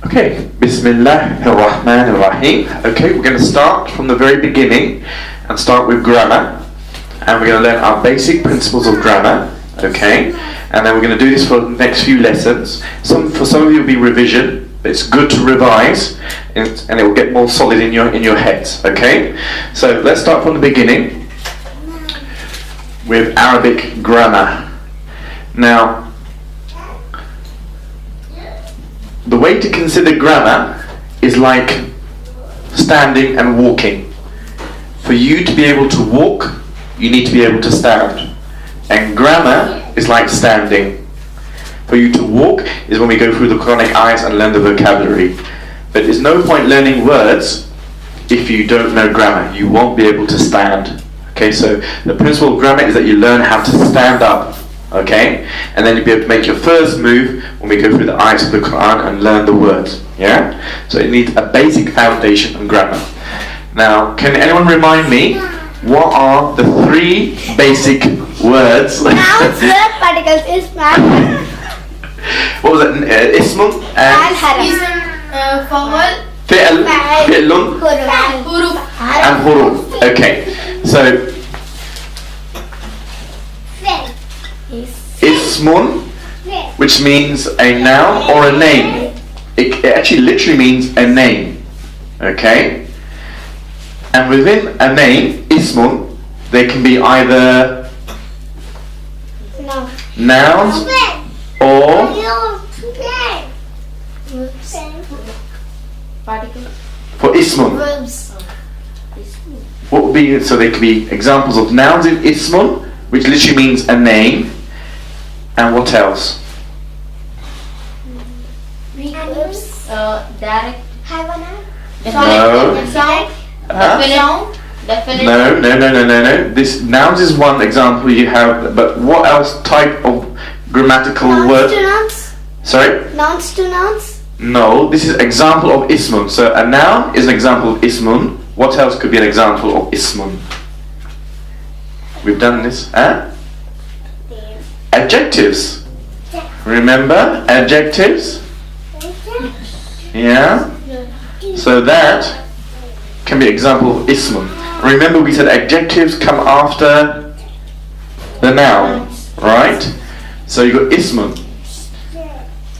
Okay, Bismillahirrahmanirrahim. Okay, we're going to start from the very beginning and start with grammar. And we're going to learn our basic principles of grammar. Okay, and then we're going to do this for the next few lessons. For some of you, it'll be revision, but it's good to revise, and it will get more solid in your heads. Okay, so let's start from the beginning with Arabic grammar. Now, the way to consider grammar is like standing and walking. For you to be able to walk, you need to be able to stand. And grammar is like standing. For you to walk is when we go through the Quranic ayahs and learn the vocabulary. But there's no point learning words if you don't know grammar. You won't be able to stand. Okay, so the principle of grammar is that you learn how to stand up. Okay, and then you'll be able to make your first move when we go through the ayahs of the Quran and learn the words. Yeah, so it needs a basic foundation on grammar. Now, can anyone remind me what are the three basic words? Nouns, verb, particles, ism. What was it? Ismun and Vowel, fi'l, fi'lun and huruf. Okay, so Ismun, which means a noun or a name. It actually literally means a name. Okay? And within a name, Ismun, they can be either nouns or for Ismun. Verbs. What would be, so they could be examples of nouns in Ismun, which literally means a name. And what else? Verbs. Direct. No. No. This nouns is one example you have, but what else type of grammatical word? Nouns to nouns. Sorry? Nouns to nouns. No, this is example of ismun. So a noun is an example of ismun. What else could be an example of ismun? We've done this, huh? Adjectives. Remember adjectives? Yeah? So that can be example of ismun. Remember we said adjectives come after the noun, right? So you got ismun.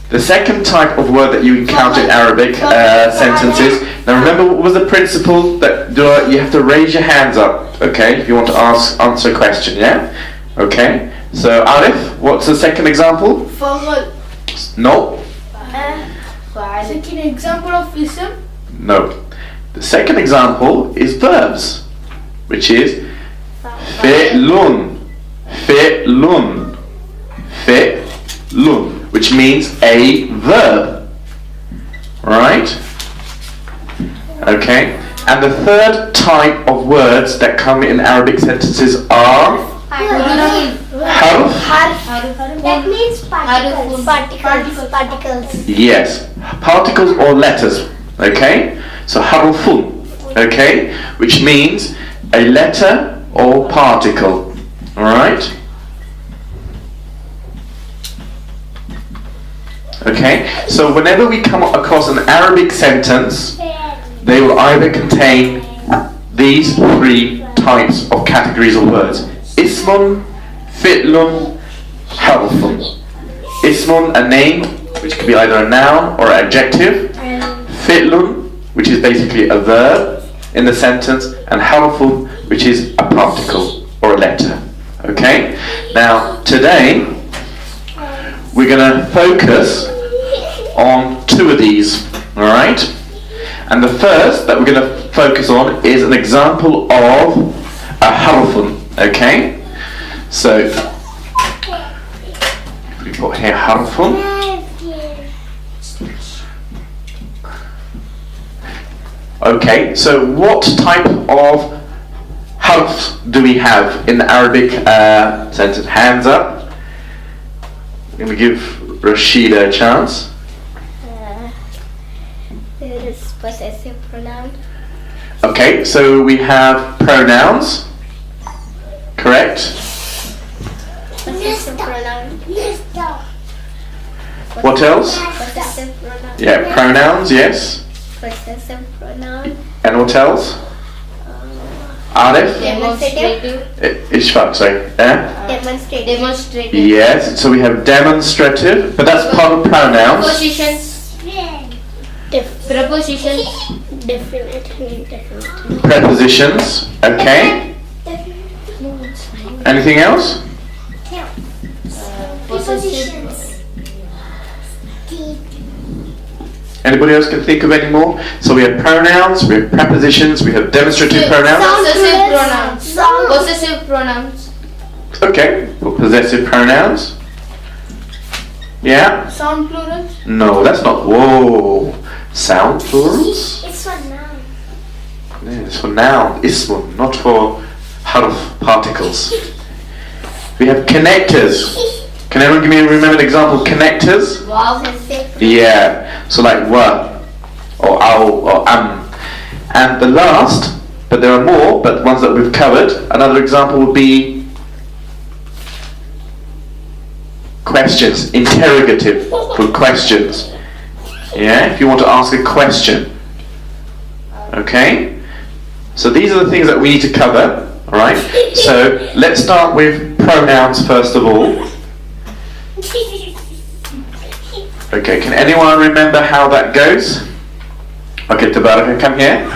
The second type of word that you encounter in Arabic sentences. Now remember what was the principle that you have to raise your hands up, okay, if you want to answer a question, yeah? Okay. So Arif, what's the second example? Vowel. No. Second example of ism. No. The second example is verbs, which is fi'lun, fi'lun, fi'lun, which means a verb. Right? Okay. And the third type of words that come in Arabic sentences are harf. That means particles. Yes, particles or letters. Okay, so harfun. Okay, which means a letter or particle. All right. Okay, so whenever we come across an Arabic sentence, they will either contain these three types of categories of words: ismun, fi'lun, harfun. Ismun, a name, which could be either a noun or an adjective. Fi'lun, which is basically a verb in the sentence. And harfun, which is a particle or a letter. Okay? Now, today, we're going to focus on two of these. Alright? And the first that we're going to focus on is an example of a harfun. Okay? So, we put here harfun. Okay, so what type of harf do we have in the Arabic sentence? Hands up. I'm going to give Rashida a chance. There is possessive pronoun. Okay, so we have pronouns. Correct? Possessive pronoun. What else? Possessive pronoun. Yeah, pronouns, yes. Possessive pronoun. And what else? Arif? Demonstrative. Ishfaq, sorry. Demonstrative. Yes, so we have demonstrative, but that's part of pronouns. Prepositions. Prepositions. Definite. Prepositions, okay. Anything else? Prepositions. Anybody else can think of any more? So we have pronouns, we have prepositions, we have demonstrative pronouns. Possessive pronouns. Possessive pronouns. Okay, possessive pronouns. Yeah? Sound plurals. No, that's not. Whoa. Sound plurals? It's for noun. Yeah, it's for noun, ismun, not for harf, particles. We have connectors. Can anyone give me remember an example of connectors? Wow. Yeah, so like wa, or aw, or am. And the last, but there are more, but ones that we've covered, another example would be questions, interrogative for questions. Yeah, if you want to ask a question. Okay? So these are the things that we need to cover, alright? So let's start with pronouns first of all. Okay, can anyone remember how that goes? Okay, Tabaraka, come here.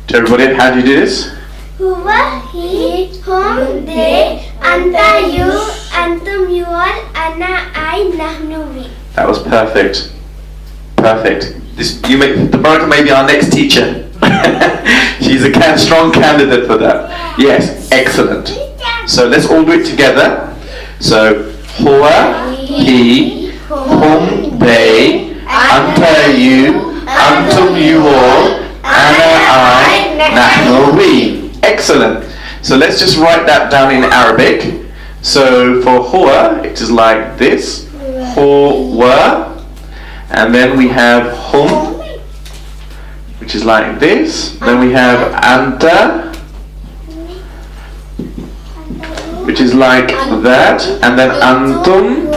To everybody, how do you do this? Huwa, he, hum, they, anta, you, antum, you all, ana, I, nahnu, we. That was perfect. Perfect. This, Tabaraka may be our next teacher. She's a strong candidate for that. Yes, excellent. So let's all do it together. So, huwa, he, hum, they, anta, you, antum, you all, ana, I, nahnu, we. Excellent. So let's just write that down in Arabic. So for huwa, it is like this. Huwa. And then we have hum, which is like this. Then we have anta, which is like that. And then antum.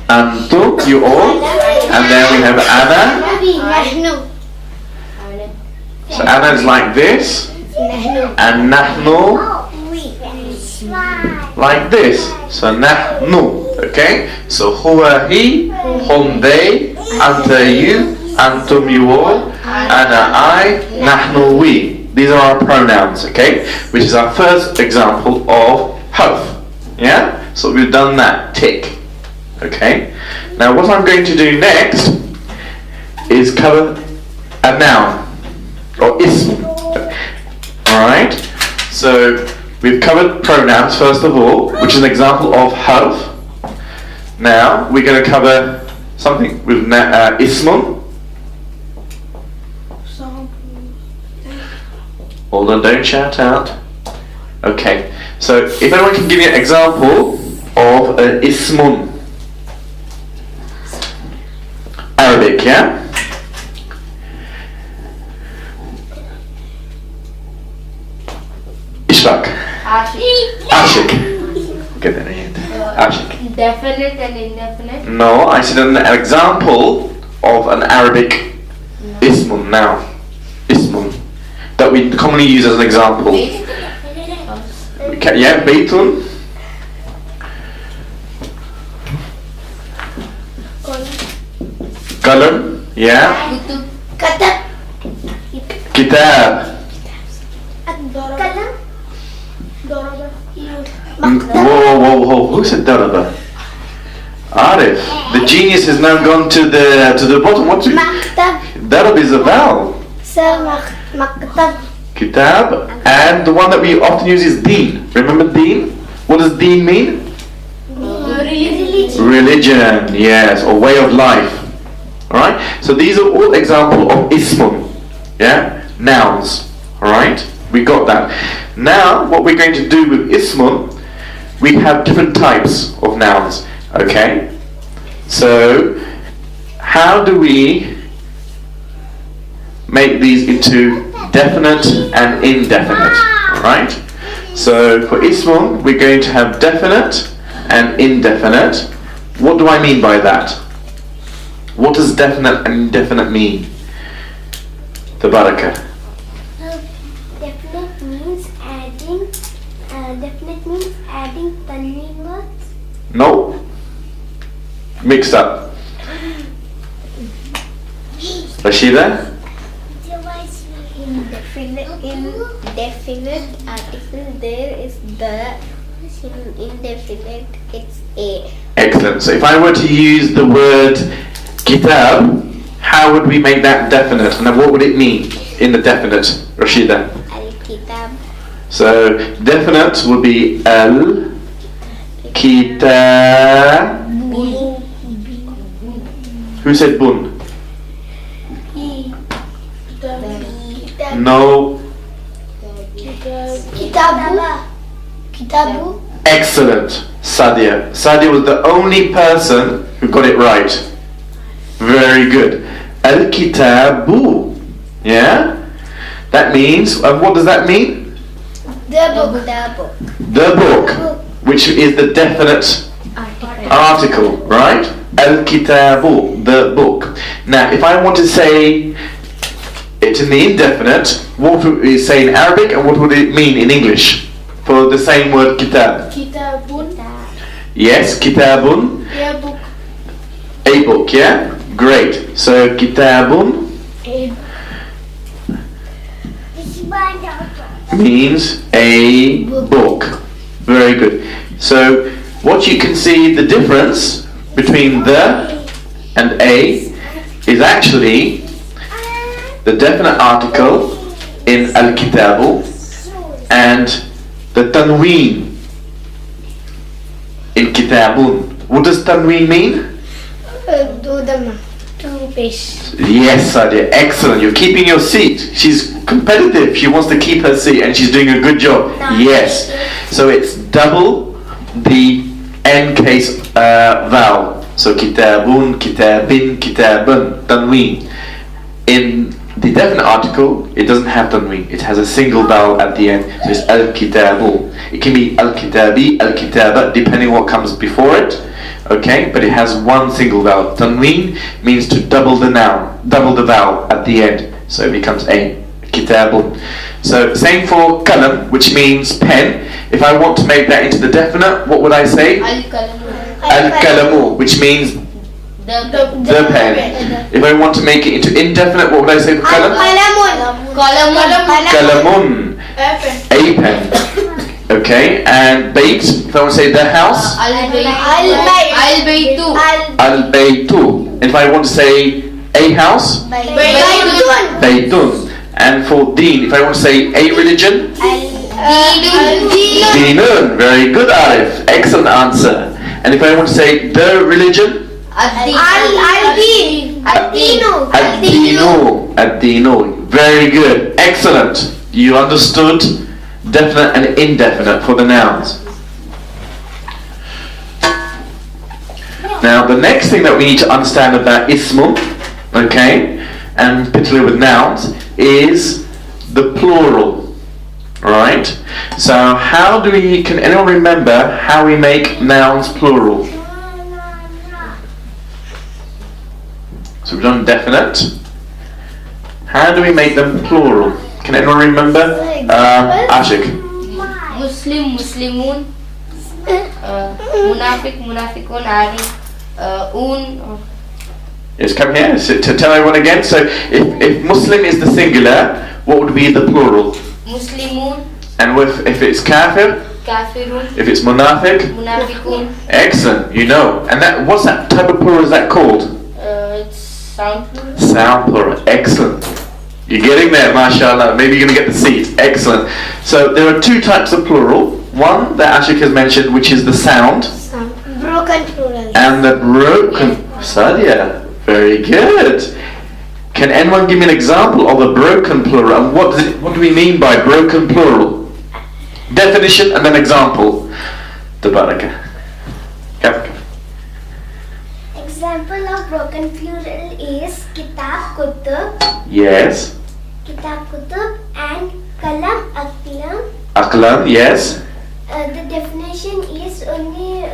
Antum, you all. And then we have ana. So ana is like this. And nahnu like this. So nahnu. Okay? So huwa he, hum they, anta you, antum you all, ana I, nahnu we. These are our pronouns, okay? Which is our first example of harf. Yeah? So we've done that. Tick. Okay? Now what I'm going to do next is cover a noun or ism. Alright? So we've covered pronouns first of all, which is an example of harf. Now we're going to cover something with ismun. Hold on, don't shout out. Okay, so if anyone can give me an example of ismun. Arabic, yeah? Ishfaq. Ashik. Get that in. Ashik. Definite and indefinite. No, I said an example of an Arabic ismun now. Ismun. That we commonly use as an example. Yeah, Baytun. Qalam. Yeah. Katab. Kitab. Kalam. Doraba. Whoa. Who said daraba? Arif. The genius has now gone to the bottom. What's it? Maktab. Darab is a vowel. So maktab. Kitab. And the one that we often use is deen. Remember deen? What does deen mean? Religion, yes, or way of life. Alright? So these are all examples of ismun. Yeah? Nouns. Alright? We got that. Now, what we're going to do with ismun, we have different types of nouns. Okay? So, how do we make these into definite and indefinite? Alright? So for ismun, we're going to have definite and indefinite. What do I mean by that? What does definite and indefinite mean? Tabaraka. Definite means adding. Definite means adding tanween words. No? Mixed up. Rashida? Indefinite article, there is the. In indefinite, it's a. Excellent. So if I were to use the word kitab, how would we make that definite? And then what would it mean in the definite, Rashida? Al-kitab. So definite would be al-kitab. Who said bun? No. Kitabu. Excellent. Sadia. Sadia was the only person who got it right. Very good. Al-kitabu. Yeah? That means, what does that mean? The book. The book, which is the definite article, right? Al-kitabu, the book. Now, if I want to say it in the indefinite, what would we say in Arabic and what would it mean in English for the same word kitab? Kitabun. Yes, kitabun, A book. a book, yeah? Great. So kitabun means a book. Very good. So what you can see, the difference between the and a is actually the definite article in al-kitabu and the tanween in kitabun. What does tanween mean? Two fish. Yes, Sadia. Excellent. You're keeping your seat. She's competitive. She wants to keep her seat and she's doing a good job. Yes. So it's double the end case vowel. So kitabun, kitabin, kitabun, tanween. In the definite article, it doesn't have tanween. It has a single vowel at the end. So it's al-kitabu. It can be al-kitabi, al-kitaba, depending what comes before it. Okay, but it has one single vowel. Tanween means to double the noun, double the vowel at the end. So it becomes a kitabun. So same for kalam, which means pen. If I want to make that into the definite, what would I say? Al-kalamu, which means the pen. If I want to make it into indefinite, what would I say for kalam? Kalamun, a pen. Okay, and bait, if I want to say the house? Al-baytu. And if I want to say a house? Baytun. And for deen, if I want to say a religion? Dinun. Very good, Arif. Excellent answer. And if I want to say the religion? Ad-dinu. Very good. Excellent. You understood definite and indefinite for the nouns. Now the next thing that we need to understand about ismun, okay, and particularly with nouns, is the plural. Right? So how do we, can anyone remember how we make nouns plural? So we've done definite. How do we make them plural? Can anyone remember? Ashik. Muslim, Muslimun, Munafiq, Munafiqun, Ari, Yes, come here. So, to tell everyone again. So if Muslim is the singular, what would be the plural? Muslimun, And if it's kafir, Kafirun, if it's munafiq, Munafiqun. excellent. You know. And that, what's that type of plural is that called? It's sound plural. Sound plural. Excellent. You're getting there, mashallah. Maybe you're going to get the seat. Excellent. So there are two types of plural. One that Ashik has mentioned, which is the sound. Broken plural. And the broken. Sadia. Very good. Can anyone give me an example of a broken plural? And what do we mean by broken plural? Definition and then example. Tabaraka. Example of broken plural is kitab, kutub. Yes. Kitab, kutub and kalam, aklam Aqlam, yes. The definition is only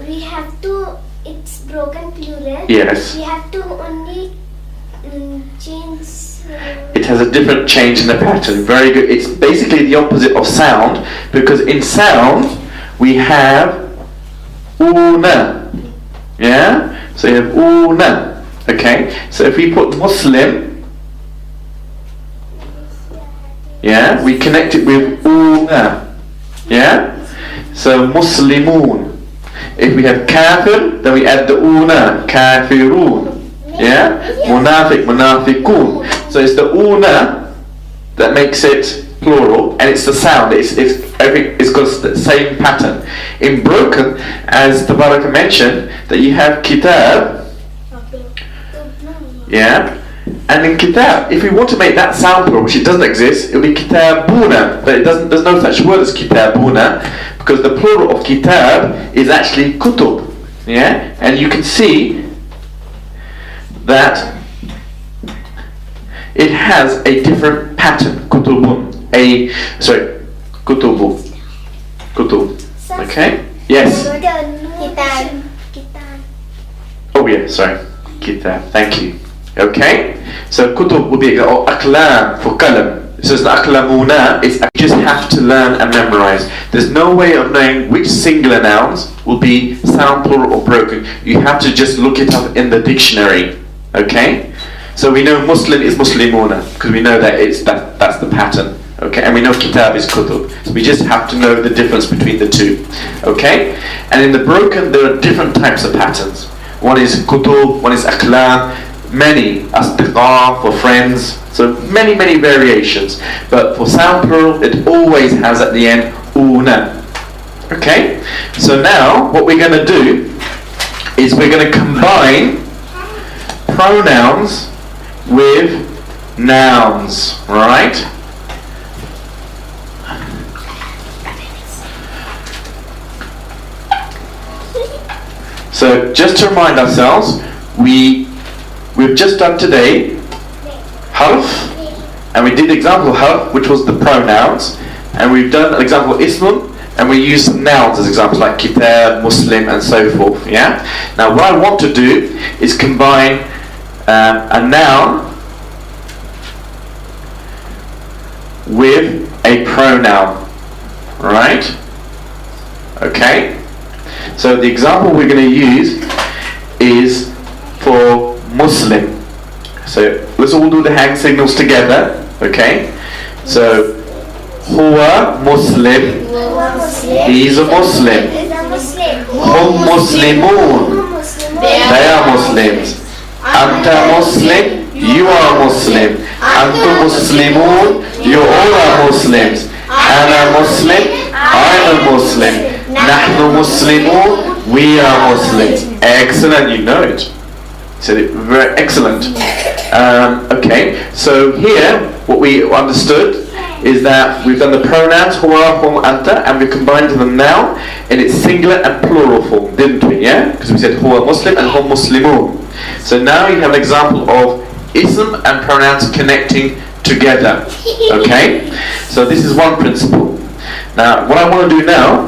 we have to. It's broken plural. Yes. We have to only change. It has a different change in the pattern. Very good. It's basically the opposite of sound, because in sound we have una. Yeah? So you have una. Okay? So if we put Muslim, yeah, we connect it with una. Yeah? So Muslimun. If we have kafir, then we add the una, kafirun. Yeah? Munafiq, munafiqun. So it's the una that makes it plural, and it's the sound. It's got the same pattern. In broken, as Tabaraka mentioned, that you have kitab. Yeah? And in kitab, if we want to make that sound plural, which it doesn't exist, it will be kitabuna. But it doesn't. There's no such word as kitabuna, because the plural of kitab is actually kutub. Yeah? And you can see that it has a different pattern. Kutubun. Kutubu. Kutub. Okay? Yes? Oh yeah, sorry. Kitab. Thank you. Okay? So kutub will be, or aqlam for kalam. So it's not aqlamuna, it's you just have to learn and memorize. There's no way of knowing which singular nouns will be sound plural or broken. You have to just look it up in the dictionary. Okay? So we know Muslim is Muslimuna, because we know that that's the pattern. Okay? And we know kitab is kutub. So we just have to know the difference between the two. Okay? And in the broken there are different types of patterns. One is kutub, one is aqlam, many, asdiqa for friends, so many variations, but for sound plural it always has at the end una. Okay, so now what we're going to do is we're going to combine pronouns with nouns, right? So just to remind ourselves, we've just done today harf, and we did example harf, which was the pronouns, and we've done an example of ismun, and we used some nouns as examples like kitab, Muslim, and so forth. Yeah. Now what I want to do is combine a noun with a pronoun, right? Okay. So the example we're going to use is for Muslim. So let's all do the hand signals together. Okay. So huwa Muslim. He's a Muslim. Hum Muslimun. They are Muslims. Anta Muslim. You are Muslim. Antum Muslimun. You all are Muslims. Ana Muslim. I'm a Muslim. Nahnu Muslimun. We are Muslims. Excellent, you know it. So very excellent. Okay, so here what we understood is that we've done the pronouns huwa, hum, anta, and we combined them now in its singular and plural form, didn't we? Yeah, because we said huwa Muslim and hum Muslimun. So now you have an example of ism and pronouns connecting together. Okay, so this is one principle. Now what I want to do now,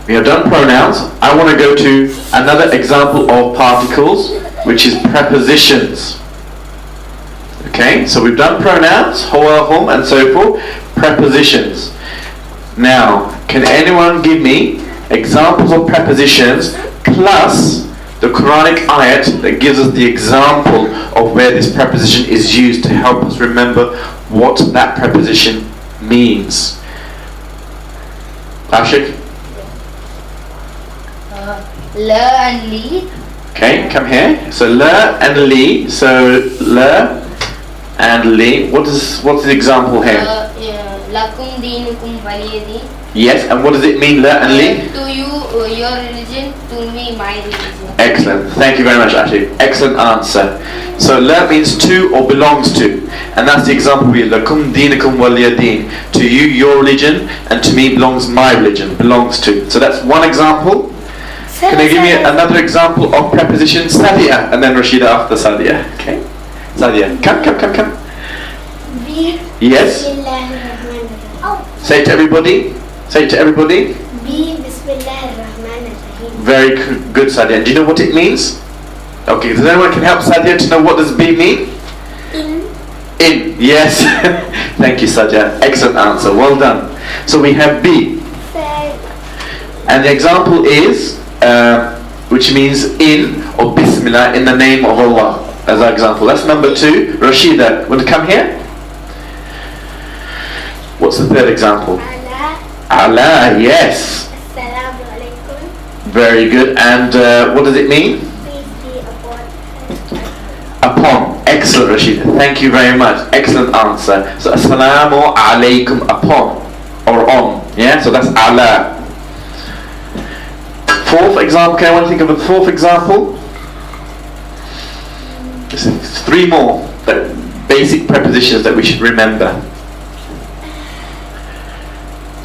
we have done pronouns. I want to go to another example of particles, which is prepositions. Okay, so we've done pronouns, huwa, hum, and so forth. Prepositions. Now, can anyone give me examples of prepositions plus the Quranic ayat that gives us the example of where this preposition is used to help us remember what that preposition means? Ashik? La and li. Okay, come here. So la and li. So la and li. What's the example here? Lakum dinukum waliyadin. Yes, and what does it mean, la and li? To you, your religion. To me, my religion. Excellent. Thank you very much, Ashik. Excellent answer. So la means to or belongs to, and that's the example we lakum dinukum waliyadin. To you, your religion, and to me belongs my religion. Belongs to. So that's one example. Can you give me another example of preposition? Sadia, and then Rashida after Sadia. Okay? Sadia, come. Yes? Say it to everybody. Say it to everybody. B. Bismillahirrahmanirrahim. Very good, Sadia. And do you know what it means? Okay, does anyone can help Sadia to know what does B mean? In, yes. Thank you, Sadia. Excellent answer. Well done. So we have B. And the example is, which means in or Bismillah, in the name of Allah, as our example. That's number 2. Rashida, want to come here? What's the third example? Allah, yes. Assalamu alaikum. Very good. And what does it mean? Peace be upon. Upon. Excellent, Rashida. Thank you very much. Excellent answer. So, Assalamu alaikum, upon or on. Yeah, so that's Allah. Fourth example. Can anyone think of a fourth example? There's 3 more basic prepositions that we should remember.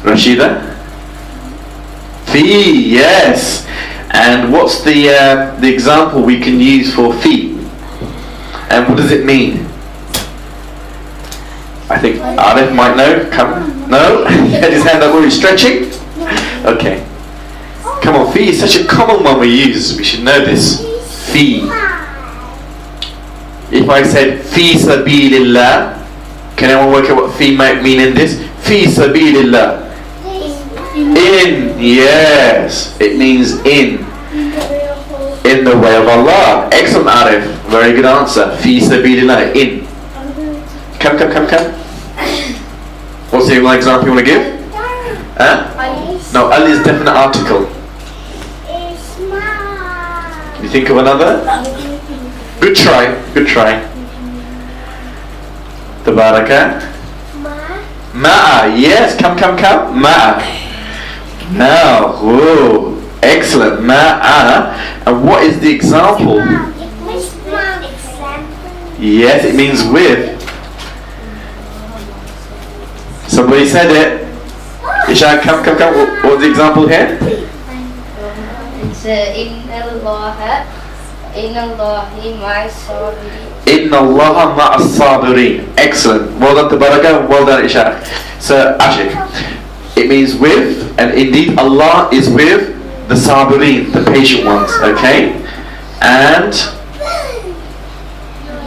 Rashida? Fi, yes. And what's the example we can use for fi? And what does it mean? I think Arif might know. Come. No? He had his hand up. Are you stretching? Okay. Come on, fi is such a common one we use. We should know this. Fi. If I said fi sabilillah, can anyone work out what fi might mean in this? Fi sabilillah. In, yes, it means in the way of Allah. Excellent, Arif. Very good answer. Fi sabilillah, in. Come. What's the example you want to give? Huh? No, al is definite article. Can you think of another? Good try. Tabaraka. Ma'a, yes, come. Ma'a. Now, whoa, excellent. Ma'a. And what is the example? Yes, it means with. Somebody said it. Isha, come. What's the example here? It's Inna Allahi ma'as-sabirin. Inna Allaha ma'as-sabirin. Excellent. Well done, Tabaraka. Well done, Isha. So, Ashik. It means with, and indeed Allah is with the sabirin, the patient ones. Okay? And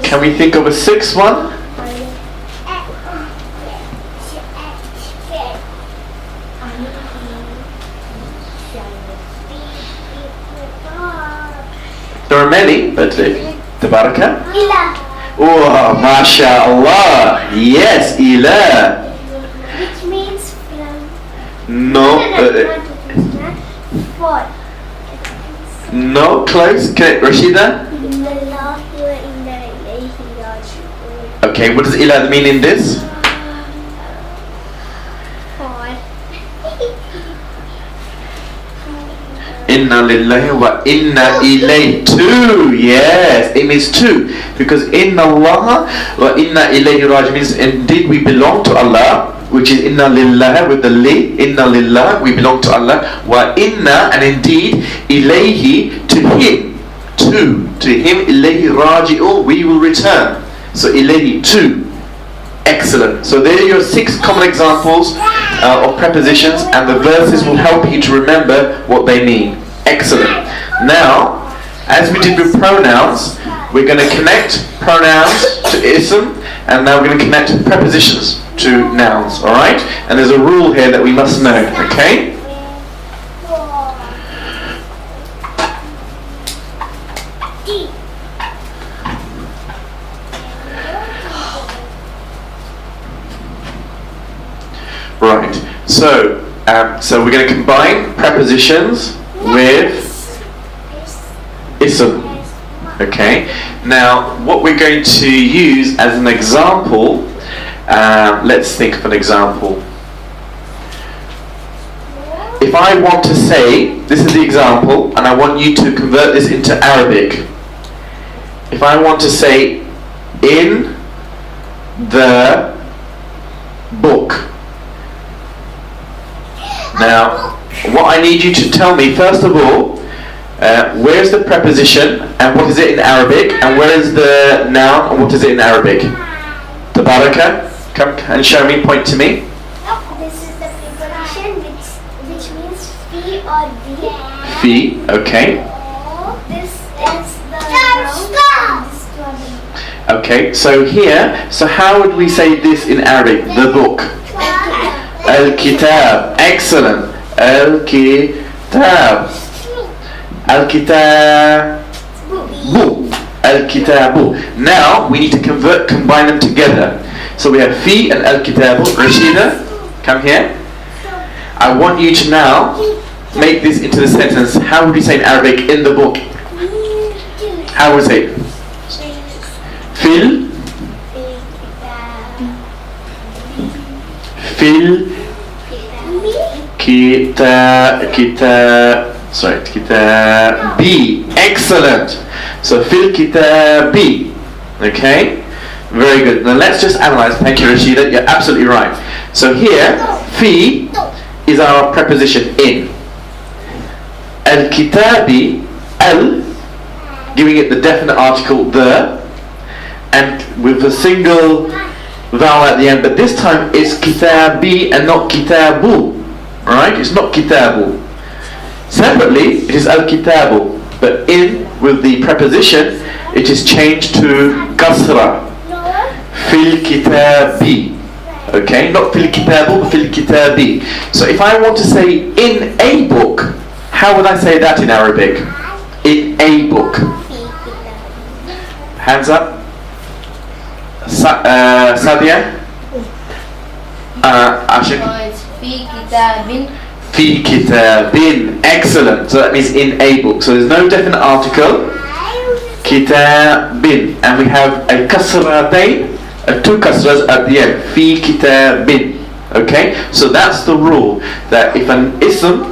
can we think of a 6th one? There are many, but Tabaraka. Oh, mashallah. Yes, Ilah. Which means from. No. No, close. Okay, Rashida? Okay, what does Ilah mean in this? Inna lillahi wa inna ilayhi. 2, yes, it means 2, because inna Allah wa inna ilayhi raj means indeed we belong to Allah, which is inna lillahi with the li, inna lillah, we belong to Allah, wa inna, and indeed ilayhi, to him, to him, ilayhi raji'un, we will return. So ilayhi, 2. Excellent. So there are your 6 common examples of prepositions, and the verses will help you to remember what they mean. Excellent. Now, as we did with pronouns, we're going to connect pronouns to ism, and now we're going to connect prepositions to nouns. Alright? And there's a rule here that we must know. Okay? Right, so we're going to combine prepositions with ism. Okay, now what we're going to use as an example, let's think of an example. If I want to say, this is the example, and I want you to convert this into Arabic. If I want to say, in the book. Now, what I need you to tell me, first of all, where's the preposition and what is it in Arabic, and where is the noun and what is it in Arabic? Tabaraka, come and show me, point to me. is the preposition which means fee or be. Fee, okay. This is the noun. Okay, so here, so how would we say this in Arabic? The book. Al-Kitab. Excellent. Al-Kitab. Al-Kitabu. Al-Kitabu. Now, we need to combine them together. So we have fi and Al-Kitabu. Rashida, come here. I want you to now make this into the sentence. How would we say in Arabic, in the book? How would we say it? Fil kitabi. Excellent. So fil kitabi. Okay, very good. Now let's just analyze. Thank you, Rashida. You're absolutely right. So here, fi is our preposition in. Al-kitabi, al, giving it the definite article the, and with a single vowel at the end, but this time it's kitabi and not kitabu. Alright? It's not kitabu. Separately, it is al-kitabu, but in with the preposition, it is changed to kasra. Fil kitabi. Okay? Not fil kitabu, but fil kitabi. So if I want to say in a book, how would I say that in Arabic? In a book. Hands up. Sadia? Ashik? It's fi kitabin. Fi kitabin. Excellent. So that means in a book. So there's no definite article. Kitabin. And we have a kasratain, two kasras at the end. Fi kitabin. Okay? So that's the rule. That if an ism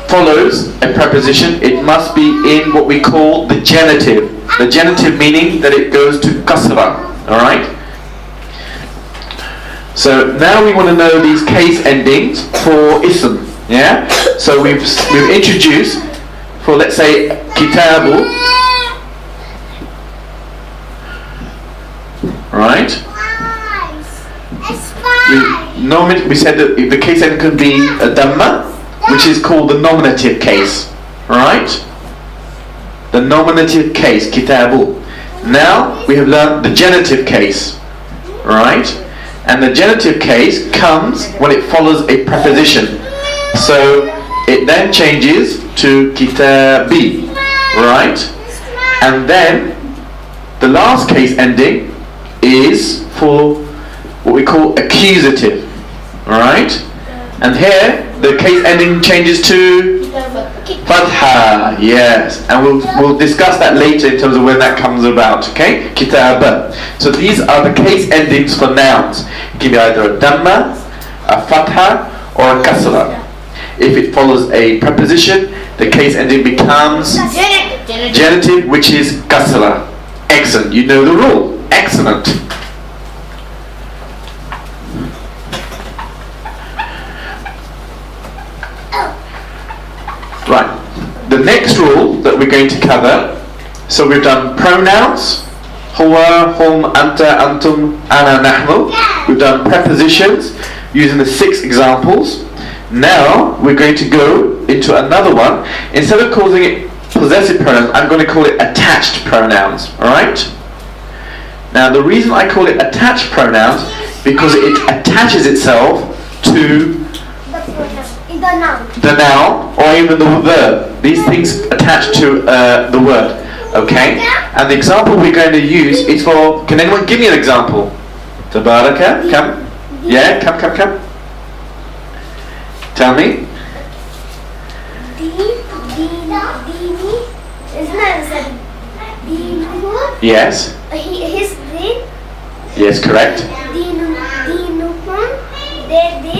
follows a preposition, it must be in what we call the genitive. The genitive meaning that it goes to kasra. Alright? So now we want to know these case endings for ism. Yeah? So we've introduced for, let's say, kitabu. Right? We said that the case ending could be a dhamma, which is called the nominative case. Right? The nominative case, kitabu. Now we have learned the genitive case. Right? And the genitive case comes when it follows a preposition. So it then changes to kitabi. Right? And then the last case ending is for what we call accusative. Right? And here the case ending changes to Fatiha, yes, and we'll discuss that later in terms of when that comes about. Okay, kitaba. So these are the case endings for nouns. It can be either a dhamma, a fatha, or a kasra. If it follows a preposition, the case ending becomes genitive, which is kasra. Excellent. You know the rule. Excellent. Right, the next rule that we're going to cover, so we've done pronouns, huwa, hum, anta, antum, ana, nahnu. We've done prepositions using the 6 examples. Now we're going to go into another one. Instead of calling it possessive pronouns, I'm going to call it attached pronouns. Alright? Now the reason I call it attached pronouns, because it attaches itself to the noun or even the verb. These things attach to the word. Okay? And the example we're going to use is for, can anyone give me an example? Tabaraka, come. Yeah, come. Tell me. Yes. His din. Yes, correct.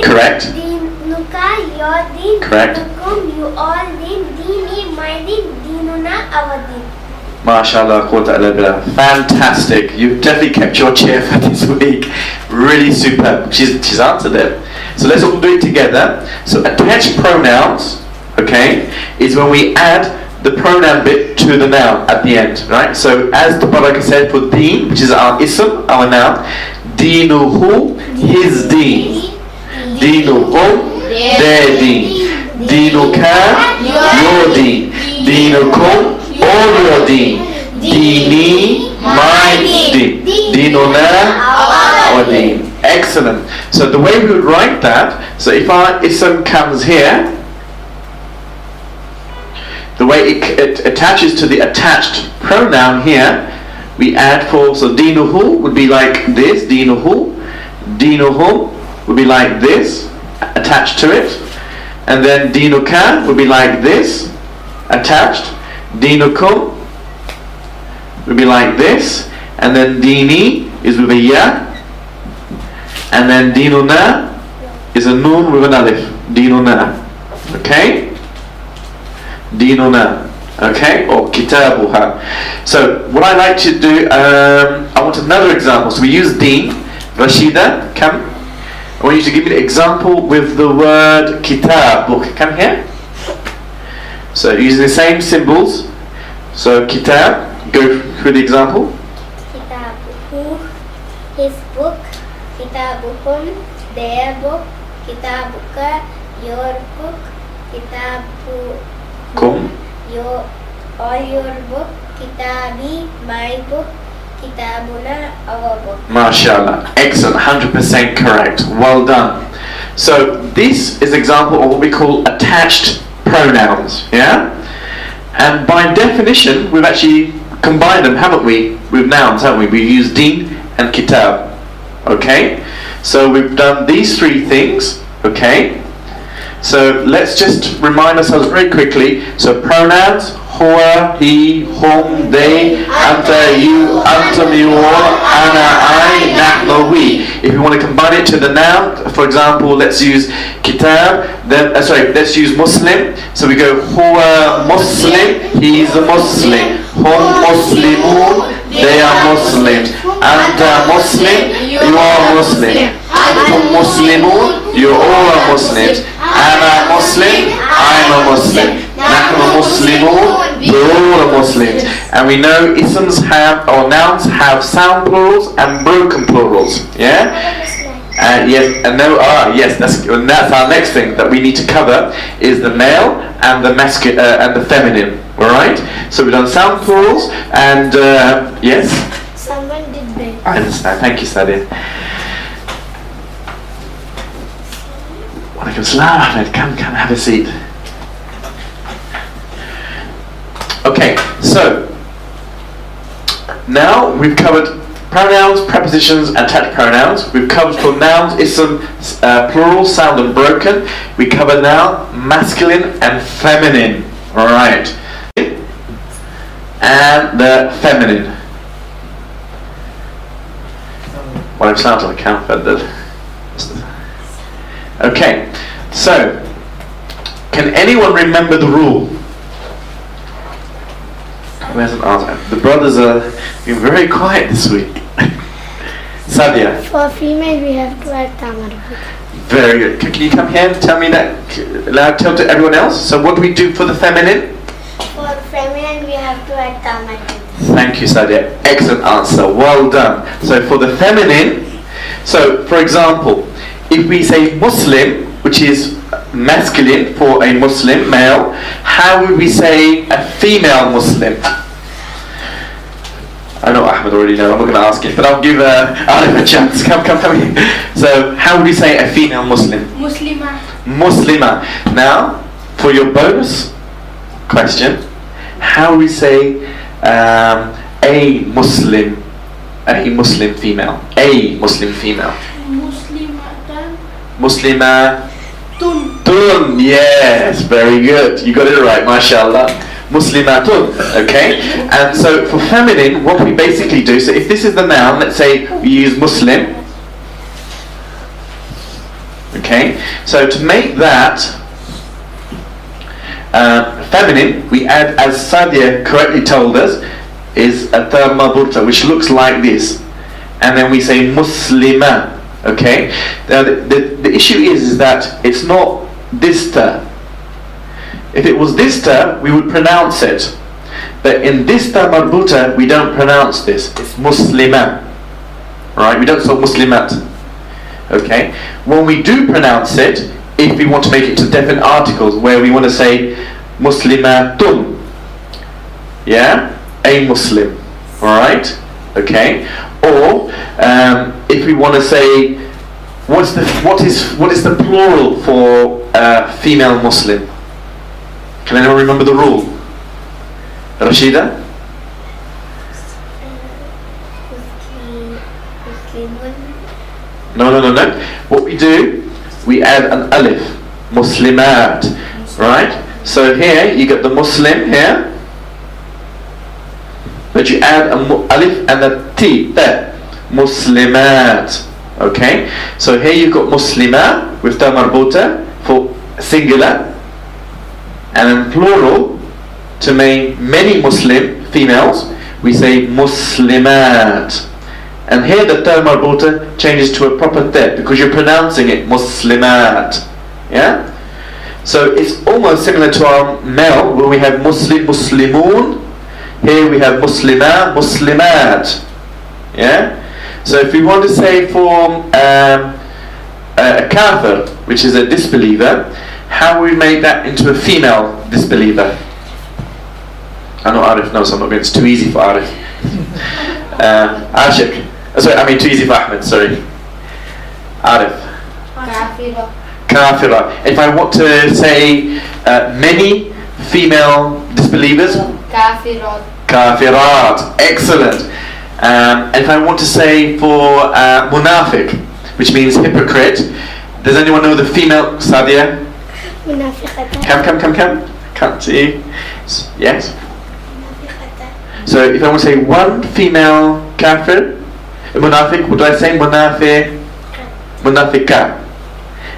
Correct. Your din, correct. You all din, dini, my din, dinuna, our din. MashaAllah, quwwata illa billah. Fantastic. You've definitely kept your chair for this week. Really superb. She's answered it. So let's all do it together. So attached pronouns, okay, is when we add the pronoun bit to the noun at the end, right? So as the Baraka said for deen, which is our ism, our noun, deenuhu, his deen. Dinukum, their deen. Dinuka, your deen. Dinukum, all your deen. Dini, my deen. Dinuna, our deen. Excellent. So the way we would write that, so if our ism comes here, the way it attaches to the attached pronoun here, we add for, so dinuhu would be like this, dinuhu. Dinuhum would be like this, attached to it. And then dinuka would be like this, attached. Dinukum would be like this. And then dini is with a ya. And then dinuna is a noon with an alif. Dinuna. Okay? Dinuna. Okay? Or kitabuha. So what I like to do, I want another example. So we use deen. Rashida, come. I want you to give me an example with the word kitab, book. Come here. So using the same symbols. So kitab, go through the example. Kitabuhu, his book. Kitabuhum, their book. Kitabuka, your book. Kitabukum, all your book. Kitabi, my book. Kitabuna, our book. MashaAllah. Excellent. 100% correct. Well done. So this is an example of what we call attached pronouns. Yeah? And by definition, we've actually combined them, haven't we? With nouns, haven't we? We use deen and kitab. Okay? So we've done these three things. Okay? So let's just remind ourselves very quickly. So pronouns, huwa, he, hum, they, anta, you, antum, you, ana, I, nahnu, we. If you want to combine it to the noun, for example, let's use kitab, then let's use Muslim. So we go huwa Muslim, he's a Muslim. Hum Muslimun, they are Muslims. Anta Muslim, you are Muslim. Antum Muslimun, you all are Muslims. Ana Muslim, I'm a Muslim. Nahnu Muslimun, we're all Muslims. And we know isms have, or nouns have sound plurals and broken plurals. Yeah? Yes, and no, yes, that's our next thing that we need to cover is the male and the masculine and the feminine. Alright? So we've done sound plurals and yes? Someone did that. I understand. Thank you, Sadia. Walaikum salam, Ahmed. Come, have a seat. Okay, so now we've covered pronouns, prepositions, and attached pronouns. We've covered for nouns, ism, plural, sound and broken. We cover now masculine and feminine. Alright. And the feminine. Well, it sounds like count that. Okay, so can anyone remember the rule? Where's an answer? The brothers are being very quiet this week. Sadia. For female, we have to add tamar. Very good. Can you come here and tell me that? Tell to everyone else. So what do we do for the feminine? For feminine, we have to add tamar. Thank you, Sadia. Excellent answer. Well done. So for the feminine, so for example, if we say Muslim, which is masculine for a Muslim male, how would we say a female Muslim? I know Ahmed already know, I'm not going to ask him, but I'll give Alif a chance. Come here. So how would we say a female Muslim? Muslima. Muslima. Now, for your bonus question, how would we say a Muslim female? A Muslim female. Muslimatan. Muslima. Tun. Yes, very good. You got it right, mashallah. Muslimatun, okay? And so for feminine, what we basically do, so if this is the noun, let's say we use Muslim. Okay? So to make that feminine, we add, as Sadia correctly told us, is a third marbuta, which looks like this. And then we say Muslima. Okay? Now the issue is that it's not this ter. If it was this ter, we would pronounce it. But in this ter marbuta, we don't pronounce this. It's Muslima. Right? We don't say Muslimat. Okay? When we do pronounce it, if we want to make it to definite articles, where we want to say Muslimatun, yeah, a Muslim, alright? Okay? Or if we want to say, what is the plural for female Muslim? Can anyone remember the rule? Rashida? No. What we do, we add an alif, Muslimat, right? So here you get the Muslim here, but you add an alif and a t there, Muslimat. Okay, so here you've got Muslima with ta marbuta for singular, and in plural to mean many Muslim females, we say Muslimat. And here the ta marbuta changes to a proper te because you're pronouncing it Muslimat. Yeah? So it's almost similar to our male where we have Muslim, Muslimun. Here we have Muslima, Muslimat. Yeah? So if we want to say for a kafir, which is a disbeliever, how we make that into a female disbeliever? I know Arif knows, so I'm not going, it's too easy for Arif. Ashik. Sorry, I mean too easy for Ahmed, sorry. Arif. Kafira. Kafira. If I want to say many female disbelievers? Kafirat. Kafirat. Excellent. And if I want to say for munafiq, which means hypocrite, does anyone know the female? Sadia? Come. Can't see. Yes? So if I want to say one female kafir, munafiq, what do I say? Munafiqa.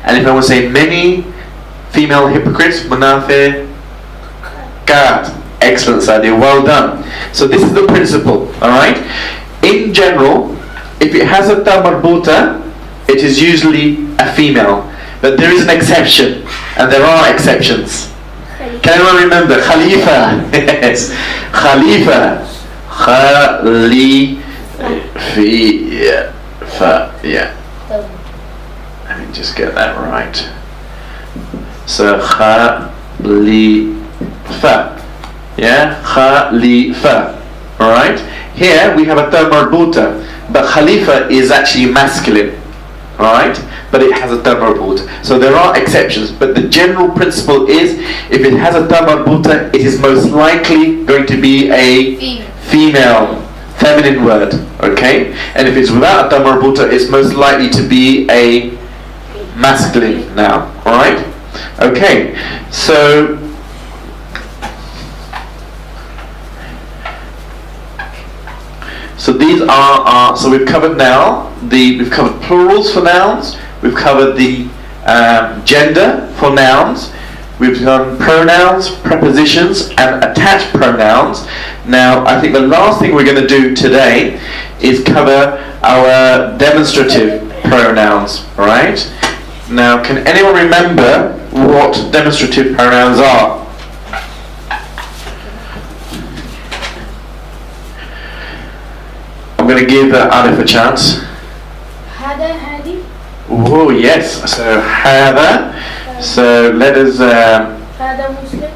And if I want to say many female hypocrites, munafiqat. Excellent, Sadia, well done. So this is the principle, alright? In general, if it has a ta marbuta, it is usually a female. But there is an exception, and there are exceptions. Can anyone remember? Khalifa. Yes. Khalifa. Khalifa. Yeah. Let me just get that right. So Khalifa. Yeah? Khalifa. Alright? Here we have a ta marbuta, but Khalifa is actually masculine. Alright? But it has a ta marbuta. So there are exceptions, but the general principle is if it has a ta marbuta, it is most likely going to be a female, feminine word. Okay? And if it's without a ta marbuta, it's most likely to be a masculine noun. Alright? Okay. So these are so we've covered now we've covered plurals for nouns, we've covered the gender for nouns, we've done pronouns, prepositions and attached pronouns. Now I think the last thing we're going to do today is cover our demonstrative pronouns, right? Now can anyone remember what demonstrative pronouns are? I'm going to give Arif a chance. Hada, hadi. Oh yes, so hada. So let us. Hada Muslim.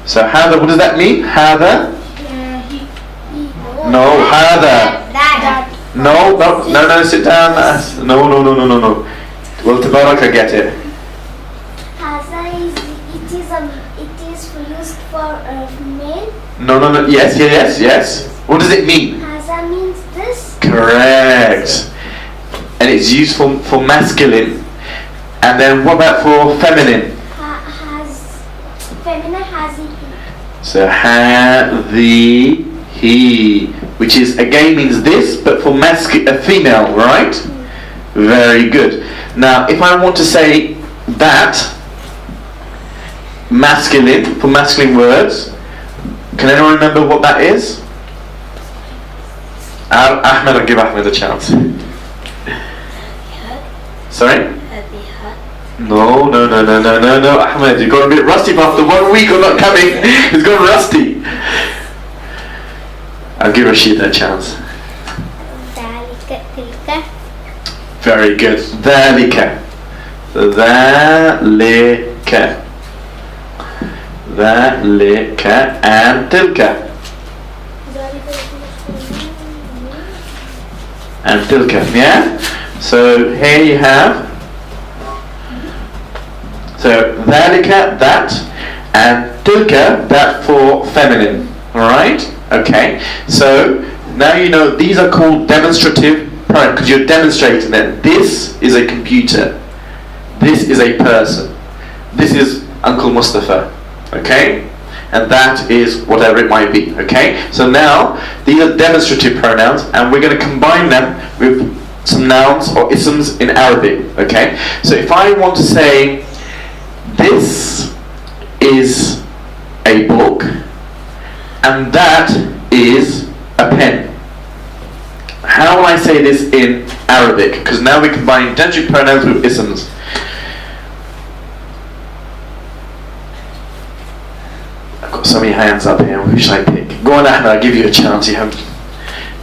So hada, what does that mean? Hada? He. No, hada. That. No, sit down. No. Well, Tabaraka, get it. Haza is used for male. No. Yes. What does it mean? Haza means this. Correct. And it's used for masculine. And then what about for feminine? Feminine hazi. So hadhihi, which is again means this, but for female, right? Very good. Now, if I want to say that masculine for masculine words, can anyone remember what that is? Ahmed, I'll give Ahmed a chance. Sorry? No, Ahmed, you've got a bit rusty after 1 week of not coming. It's gone rusty. I'll give Rashid a chance. Very good. ذلك. ذلك. ذلك and تلك. And tilka, yeah? So here you have, so ذلك, that, and tilka, that for feminine. Alright? Okay. So now you know these are called demonstrative pronouns because you're demonstrating that this is a computer, this is a person, this is Uncle Mustafa. Okay? And that is whatever it might be. Okay? So now these are demonstrative pronouns and we're going to combine them with some nouns or isms in Arabic. Okay? So if I want to say this is a book and that is a pen, how will I say this in Arabic? Because now we combine demonstrative pronouns with isms. Got so many hands up here. Who should I pick? Go on, Ahmed. I'll give you a chance. You have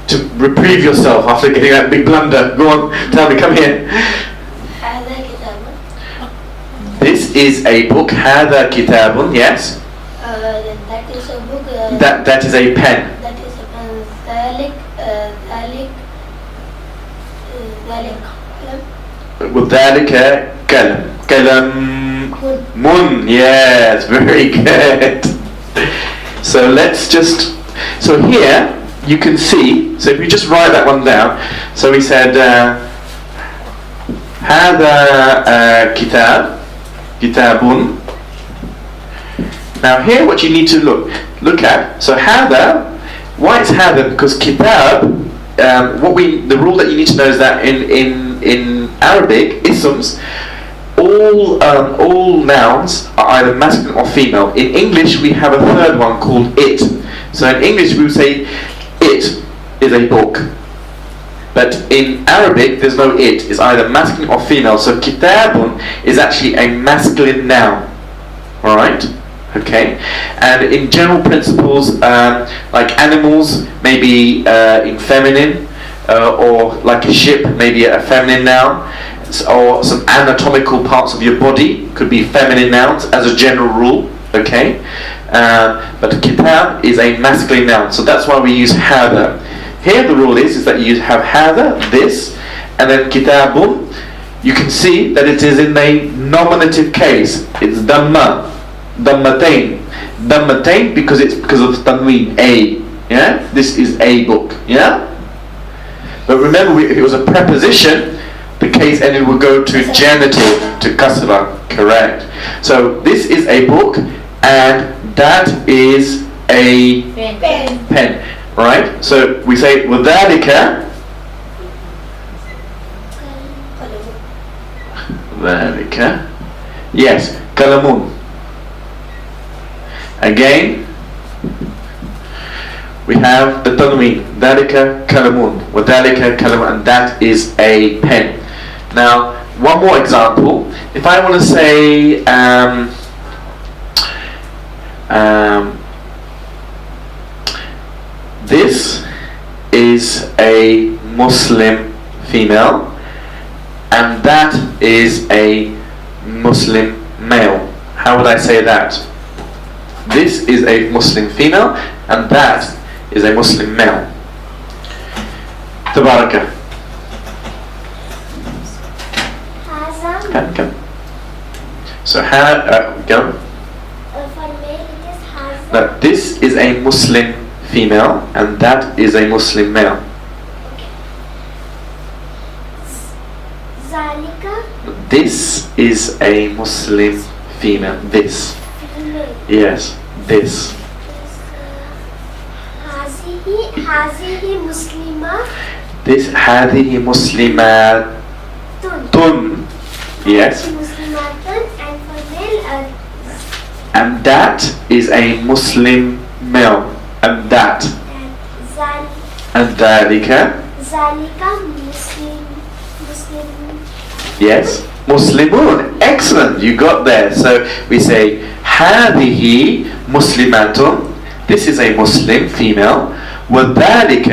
to reprieve yourself after getting that big blunder. Go on, tell me. Come here. This is a book. هذا كتاب. Yes. That is a book. That is a pen. That is a pen. وذلك كلم. كلم. Mun. Yes. Very good. So let's just, so here you can see, so if you just write that one down, so we said هذا كتاب. Now here what you need to look at, so هذا, why it's هذا? Because kitab, the rule that you need to know is that in Arabic isms, all nouns are either masculine or female. In English we have a third one called it. So in English we would say it is a book. But in Arabic there's no it. It's either masculine or female. So kitabun is actually a masculine noun. Alright? Okay? And in general principles, like animals, maybe in feminine, or like a ship, maybe a feminine noun, or some anatomical parts of your body could be feminine nouns as a general rule. Okay? But kitab is a masculine noun, so that's why we use hada. Here the rule is that you have hada, this, and then kitabun. You can see that it is in a nominative case. It's dhamma, dhammatain, dhammatain because of tanween, a. Yeah, this is a book. Yeah. But remember, if it was a preposition, the case ending would go to genitive, to kasra. Correct. So this is a book, and that is a pen. Right? So we say وَذَلِكَ. ذَلِكَ. Yes, kalamun. Again, we have the tanween. ذَلِكَ kalamun. وَذَلِكَ kalamun. And that is a pen. Now, one more example. If I want to say this is a Muslim female and that is a Muslim male. How would I say that? This is a Muslim female and that is a Muslim male. Tabaraka. Come. So go. For male it is Hazan. Now, this is a Muslim female and that is a Muslim male. Zalika. This is a Muslim female. This. Female. Yes. This. Hazihi Muslima. This. هذه مسلمات. Yes. Muslimatun, and for male And that is a Muslim male. And that. And ذلك. Zalika Muslim. Yes. Muslimun. Excellent. You got there. So we say هذه مسلمات. This is a Muslim female. وذلك,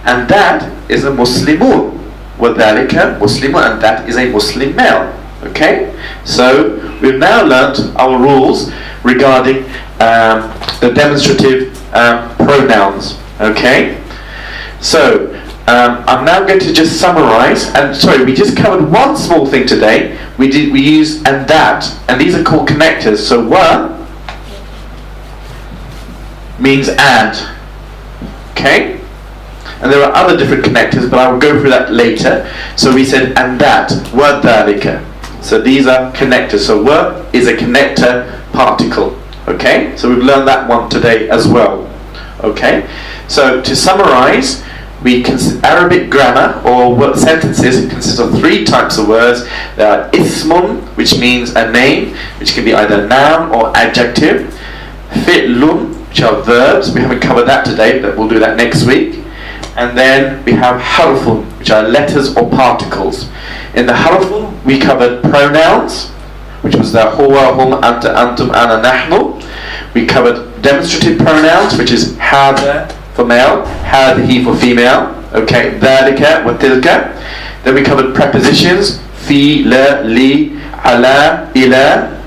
and that is a Muslimun. وَذَلِكَ مُسْلِمٌ, and that is a Muslim male. Okay? So we've now learnt our rules regarding the demonstrative pronouns. Okay? So I'm now going to just summarize, and sorry, we just covered one small thing today. We used and that, and these are called connectors. So wa means and. Okay? And there are other different connectors, but I will go through that later. So we said and that, wa dhalika. So these are connectors. So wa is a connector particle. Okay? So we've learned that one today as well. Okay? So to summarize, Arabic grammar or sentences consist of three types of words. There are ismun, which means a name, which can be either noun or adjective. Fi'lun, which are verbs. We haven't covered that today, but we'll do that next week. And then we have harfun, which are letters or particles. In the harfun, we covered pronouns, which was the huwa, hum, anta, antum, ana, nahnu. We covered demonstrative pronouns, which is hada for male, hadhi for female. Okay, dhalika wa tilka. Then we covered prepositions, fi, la, li, ala, ila.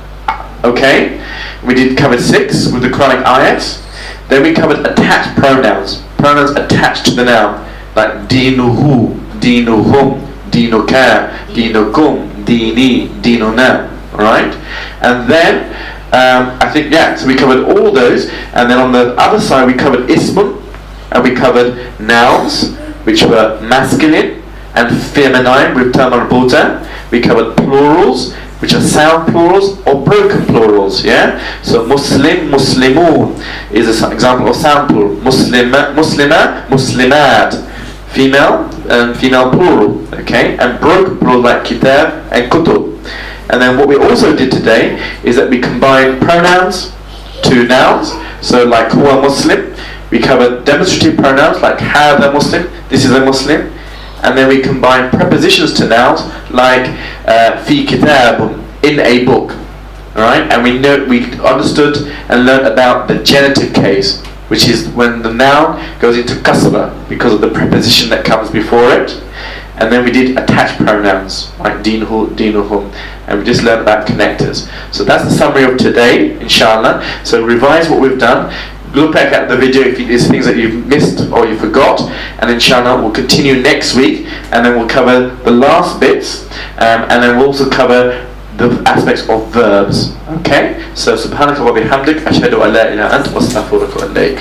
Okay, we did cover 6 with the Quranic ayats. Then we covered attached pronouns. Pronouns attached to the noun, like dinuhu, dinuhum, dinuka, dinukum, dini, dinuna. Alright? And then, I think, so we covered all those. And then on the other side, we covered ismun, and we covered nouns, which were masculine and feminine with term marbuta. We covered plurals, which are sound plurals or broken plurals. Yeah. So Muslim, Muslimun is an example of sound plural. Muslima, Muslima, Muslimat, female and female plural. Okay, and broken plural like kitab and kutub. And then what we also did today is that we combined pronouns to nouns. So like huwa Muslim, we covered demonstrative pronouns like hada Muslim, this is a Muslim. And then we combine prepositions to nouns like fi kitabun, in a book. Alright? And we understood and learned about the genitive case, which is when the noun goes into kasra because of the preposition that comes before it. And then we did attached pronouns like dinuhu, dinuhum, and we just learned about connectors. So that's the summary of today, inshallah. So revise what we've done. Look back at the video if there's things that you've missed or you forgot, and inshallah we'll continue next week, and then we'll cover the last bits, and then we'll also cover the aspects of verbs. Okay? So subhanaka wa bihamdik, ashhadu an la ilaha illa anta, wa astaghfiruka wa atubu ilaik.